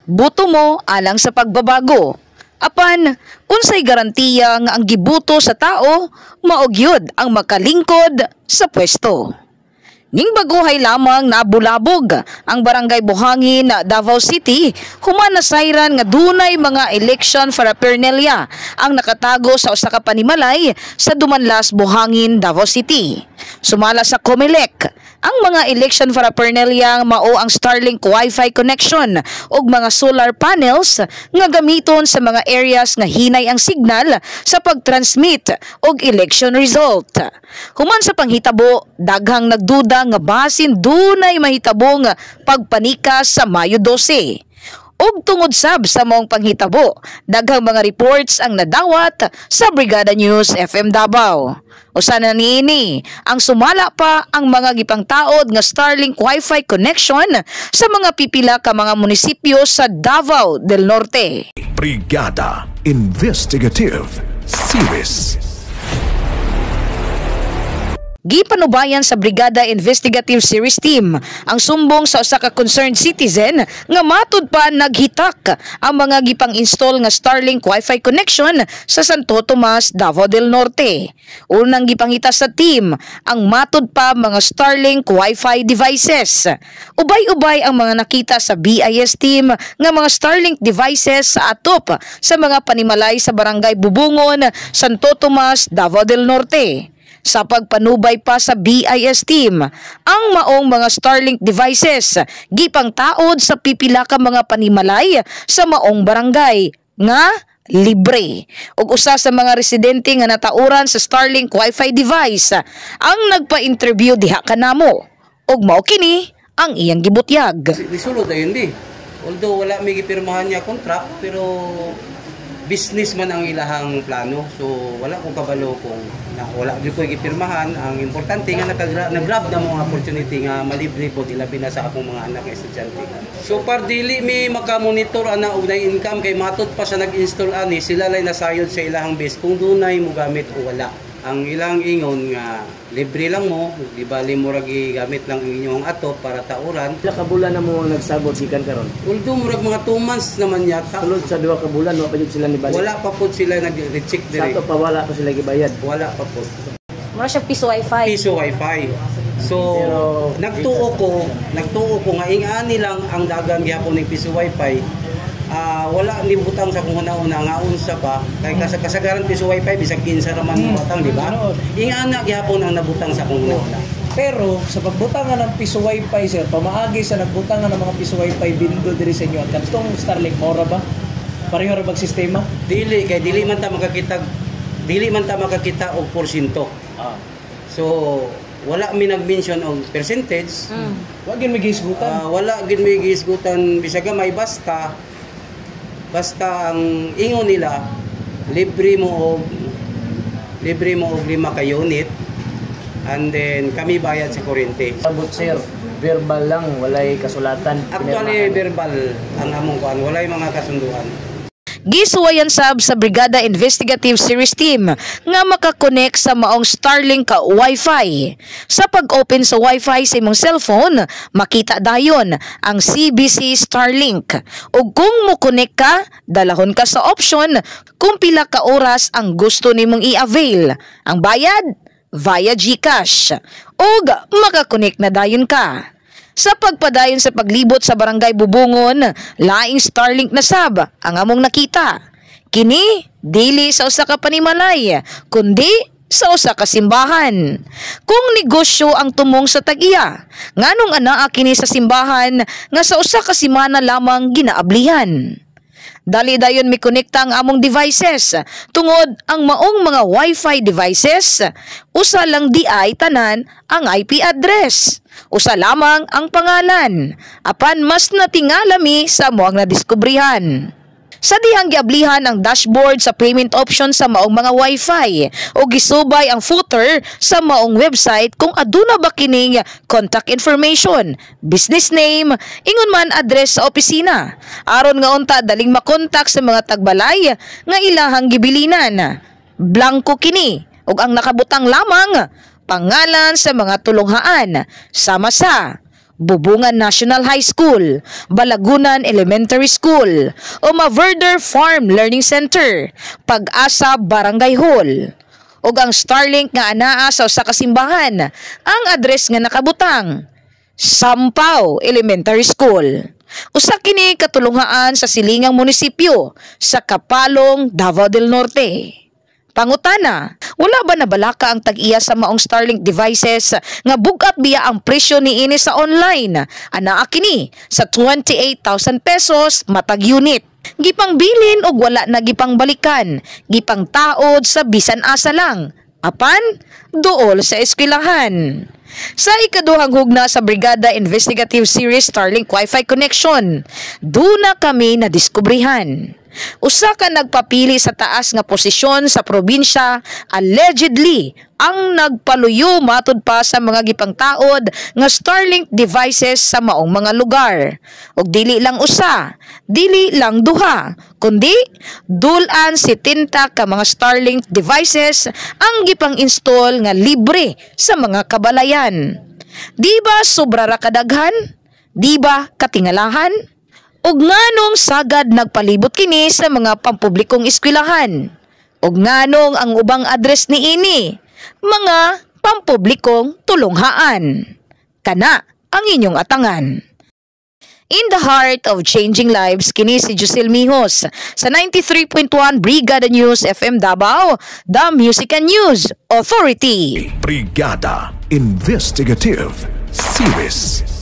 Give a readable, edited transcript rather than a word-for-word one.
Buto mo alang sa pagbabago. Apan, unsay garantiya nga ang gibuto sa tao maogyod ang makalingkod sa pwesto. Ning baguhay lamang nabulabog ang Barangay Buhangin, Davao City, human nasayran nga dunay mga election paraphernalia ang nakatago sa usa ka panimalay sa Dumanlas, Buhangin, Davao City. Sumala sa COMELEC, ang mga election paraphernalia mao ang Starlink Wi-Fi connection ug mga solar panels nga gamiton sa mga areas nga hinay ang signal sa pag-transmit og election result. Human sa panghitabo, daghang nagduda nga basin dunay mahitabong pagpanikas sa Mayo 12. Og tungod sab sa maong panghitabo, daghang mga reports ang nadawat sa Brigada News FM Davao. Usa na niini ang sumala pa ang mga gipangtaod nga Starlink Wi-Fi connection sa mga pipila ka mga munisipyo sa Davao del Norte. Brigada Investigative Series. Gipanubayan sa Brigada Investigative Series Team ang sumbong sa usa ka concerned citizen nga matud pa naghitak ang mga gipang-install nga Starlink Wi-Fi connection sa Santo Tomas, Davao del Norte. Unang gipangita sa team ang matud pa mga Starlink Wi-Fi devices. Ubay-ubay ang mga nakita sa BIS team nga mga Starlink devices sa atop sa mga panimalay sa Barangay Bubungon, Santo Tomas, Davao del Norte. Sa pagpanubay pa sa BIS team, ang maong mga Starlink devices gipangtaod sa pipila ka mga panimalay sa maong barangay nga libre. Ug usa sa mga residente nga natauran sa Starlink Wi-Fi device ang nagpa-interview diha kanamo. Ug mao kini ang iyang gibutyag. Isulod ayun di. Although wala may gipirmahan niya contract, pero business man ang ilahang plano. So wala ko kabalo kung wala di ko gipirmahan. Ang importante nga nag-grab na mga opportunity nga malibre po ilabi na sa akong mga anak nga estudyante. So par dili mi makamonitor ana og na income kay matud pa sa nag-install ani sila lay nasayod sa ilahang base kung dunay mo gamit o wala. Ang ilang ingon nga libre lang mo, di bali mo ragi gamit lang ang inyong atop para tauran. Pila ka bulan na mo nagsabot gikan karon? Although murag mga 2 months naman yata. Sulod sa 2 ka bulan wa pa jud sila nibalik. Wala pa po sila nag-recheck Sa dire. ato pa wala pa sila gibayad. Wala pa po. Mura siya piso wifi. Piso wifi. So Pero, nagtuo ko nga ingani lang ang dagang gihapon ng piso wifi. Wala ni butang sa kung una-una nga unsa pa kay kasagaran piso wifi bisag kinsa raman butang, di ba? Ingana gihapon ang nabutang sa kung una-una. Pero sa pagbutangan ng piso wifi sir, pamaagi sa nagbutangan ng mga piso wifi bindo diri sa inyo at kantong Starlink mora ba? Pareho ra bang sistema? Dili man ta makakita og porsyento. So wala mi nag-mention og percentage. Wa gyud may gisgutan. Wala gid may gisgutan bisaga may basta ang ingon nila libre mo og 5 ka unit and then kami bayad sa kuryente. Sabot sir, verbal lang, walay kasulatan. Actually verbal ang among kuan, walay mga kasunduan. Gisuwayan sab sa Brigada Investigative Series Team nga makakonek sa maong Starlink Wi-Fi. Sa pag-open sa Wi-Fi sa imong cellphone, makita dayon ang CBC Starlink. Ug kung mo-connect ka, dalahon ka sa option kung pila ka oras ang gusto nimong i-avail. Ang bayad via GCash. Ug makakonek na dayon ka. Sa pagpadayon sa paglibot sa Barangay Bubungon, laing Starlink na sab ang among nakita. Kini dili sa usa ka panimalay, kundi sa usa ka simbahan. Kung negosyo ang tumong sa tag-iya, nganong anaa kini sa simbahan nga sa usa ka semana lamang ginaablihan. Dali dayon mi konekta ang among devices tungod ang maong mga Wi-Fi devices usa lang di ay tanan ang IP address. Usa lamang ang pangalan. Apan mas natingala mi sa moang nadiskubrihan. Sa dihang giablihan ang dashboard sa payment option sa maong mga Wi-Fi o gisubay ang footer sa maong website kung aduna ba kining contact information, business name, ingon man address sa opisina. Aron nga unta daling makontak sa mga tagbalay nga ilahang gibilinan. Blanko kini ug ang nakabutang lamang pangalan sa mga tulonghaan sama sa Bubungan National High School, Balagunan Elementary School, o Maverder Farm Learning Center, Pag-asa Barangay Hall. O ang Starlink nga anaa sa usa ka simbahan, ang address nga nakabutang, Sampaw Elementary School. Usa kini katulungaan sa silingang munisipyo sa Kapalong, Davao del Norte. Pangutana, wala ba nabalaka ang tag-iya sa maong Starlink devices nga bugat biya ang presyo niini sa online? Anaa kini sa 28,000 pesos matag unit. Gipang bilin og wala na gipang balikan, gipang taod sa bisan asa lang. Apan, duol sa eskwelahan. Sa ikaduhang hugna sa Brigada Investigative Series Starlink Wi-Fi Connection, duna kami nadiskubrihan. Usa ka nagpapili sa taas nga posisyon sa probinsya, allegedly ang nagpaluyo matud pa sa mga gipangtaod nga Starlink devices sa maong mga lugar. Og dili lang usa, dili lang duha, kundi dulan 70 ka mga Starlink devices ang gipang-install nga libre sa mga kabalayan. Di ba sobra ra kadaghan? Di ba katingalahan? Ug nganong sagad nagpalibot kini sa mga pampublikong eskwelahan? Ug nganong ang ubang address niini? Mga pampublikong tulunghaan. Kana ang inyong atangan. In the heart of changing lives, kini si Josel Mijos sa 93.1 Brigada News FM Davao, the Music and News Authority. Brigada Investigative Series.